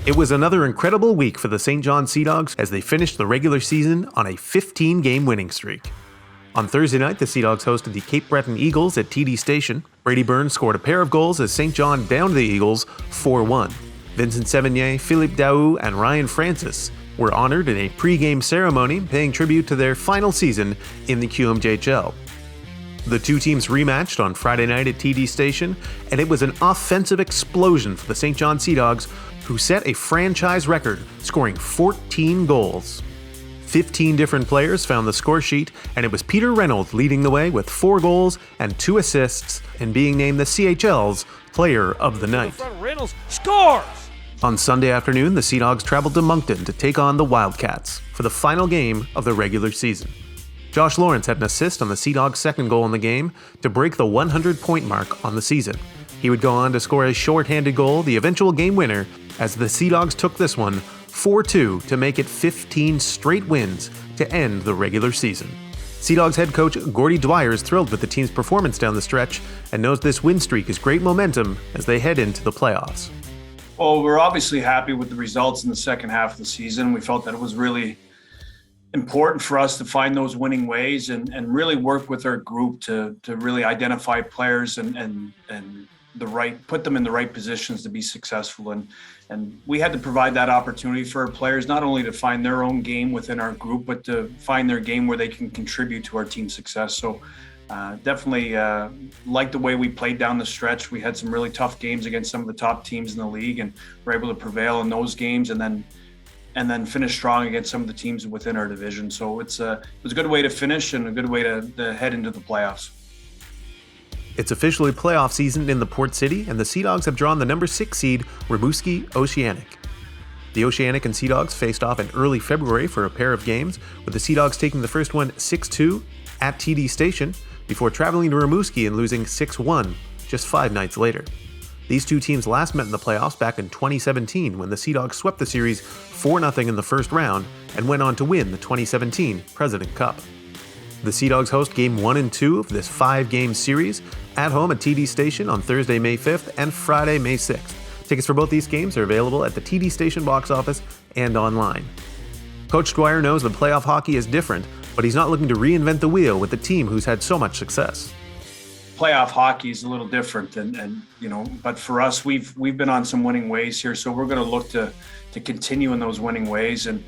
It was another incredible week for the St. John Sea Dogs as they finished the regular season on a 15-game winning streak. On Thursday night, the Sea Dogs hosted the Cape Breton Eagles at TD Station. Brady Burns scored a pair of goals as St. John downed the Eagles 4-1. Vincent Sevigny, Philippe Daou, and Ryan Francis were honored in a pre-game ceremony paying tribute to their final season in the QMJHL. The two teams rematched on Friday night at TD Station, and it was an offensive explosion for the St. John Sea Dogs, who set a franchise record, scoring 14 goals. 15 different players found the score sheet, and it was Peter Reynolds leading the way with 4 goals and 2 assists and being named the CHL's Player of the Night. Reynolds scores! On Sunday afternoon, the Sea Dogs traveled to Moncton to take on the Wildcats for the final game of the regular season. Josh Lawrence had an assist on the Sea Dogs' second goal in the game to break the 100-point mark on the season. He would go on to score a short-handed goal, the eventual game winner, as the Sea Dogs took this one 4-2 to make it 15 straight wins to end the regular season. Sea Dogs head coach Gordy Dwyer is thrilled with the team's performance down the stretch and knows this win streak is great momentum as they head into the playoffs. Well, we're obviously happy with the results in the second half of the season. We felt that it was really important for us to find those winning ways and really work with our group to really identify players and put them in the right positions to be successful. And we had to provide that opportunity for our players, not only to find their own game within our group, but to find their game where they can contribute to our team's success. So definitely like the way we played down the stretch. We had some really tough games against some of the top teams in the league and were able to prevail in those games and then finish strong against some of the teams within our division. So it was a good way to finish and a good way to head into the playoffs. It's officially playoff season in the Port City, and the Sea Dogs have drawn the number 6 seed Rimouski Oceanic. The Oceanic and Sea Dogs faced off in early February for a pair of games, with the Sea Dogs taking the first one 6-2 at TD Station before traveling to Rimouski and losing 6-1 just 5 nights later. These two teams last met in the playoffs back in 2017 when the Sea Dogs swept the series 4-0 in the first round and went on to win the 2017 President Cup. The Sea Dogs host Game 1 and 2 of this 5-game series at home at TD Station on Thursday, May 5th and Friday, May 6th. Tickets for both these games are available at the TD Station box office and online. Coach Dwyer knows that playoff hockey is different, but he's not looking to reinvent the wheel with the team who's had so much success. Playoff hockey is a little different, but for us, we've been on some winning ways here, so we're going to look to continue in those winning ways. And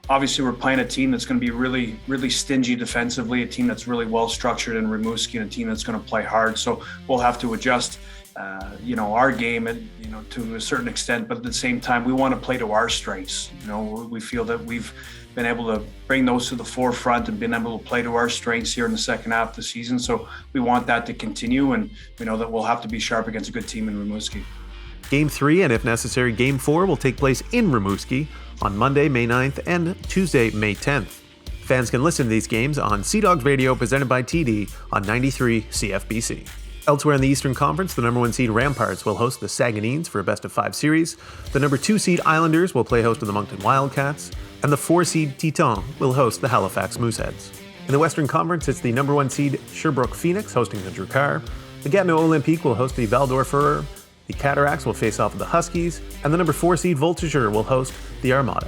obviously, we're playing a team that's going to be really, really stingy defensively, a team that's really well structured in Rimouski, and a team that's going to play hard. So we'll have to adjust, our game, to a certain extent. But at the same time, we want to play to our strengths. We feel that we've been able to bring those to the forefront and been able to play to our strengths here in the second half of the season. So we want that to continue, and we know that we'll have to be sharp against a good team in Rimouski. Game 3 and, if necessary, Game 4 will take place in Rimouski on Monday, May 9th and Tuesday, May 10th. Fans can listen to these games on Sea Dogs Radio presented by TD on 93 CFBC. Elsewhere in the Eastern Conference, the number 1 seed Ramparts will host the Saguenayens for a best-of-5 series, the number 2 seed Islanders will play host to the Moncton Wildcats, and the 4 seed Titan will host the Halifax Mooseheads. In the Western Conference, it's the number 1 seed Sherbrooke Phoenix hosting the Drakkar, the Gatineau Olympique will host the Val d'Or, the Cataracts will face off with the Huskies, and the number 4 seed Voltigeur will host the Armada.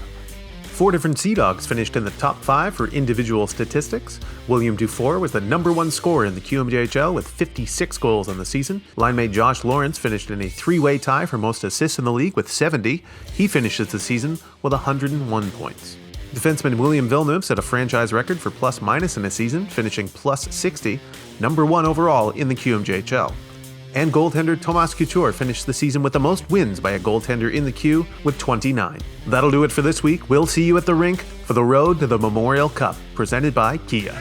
4 different Sea Dogs finished in the top 5 for individual statistics. William Dufour was the number 1 scorer in the QMJHL with 56 goals on the season. Linemate Josh Lawrence finished in a 3-way tie for most assists in the league with 70. He finishes the season with 101 points. Defenseman William Villeneuve set a franchise record for plus-minus in a season, finishing plus 60, number 1 overall in the QMJHL. And goaltender Thomas Couture finished the season with the most wins by a goaltender in the Q with 29. That'll do it for this week. We'll see you at the rink for the road to the Memorial Cup, presented by Kia.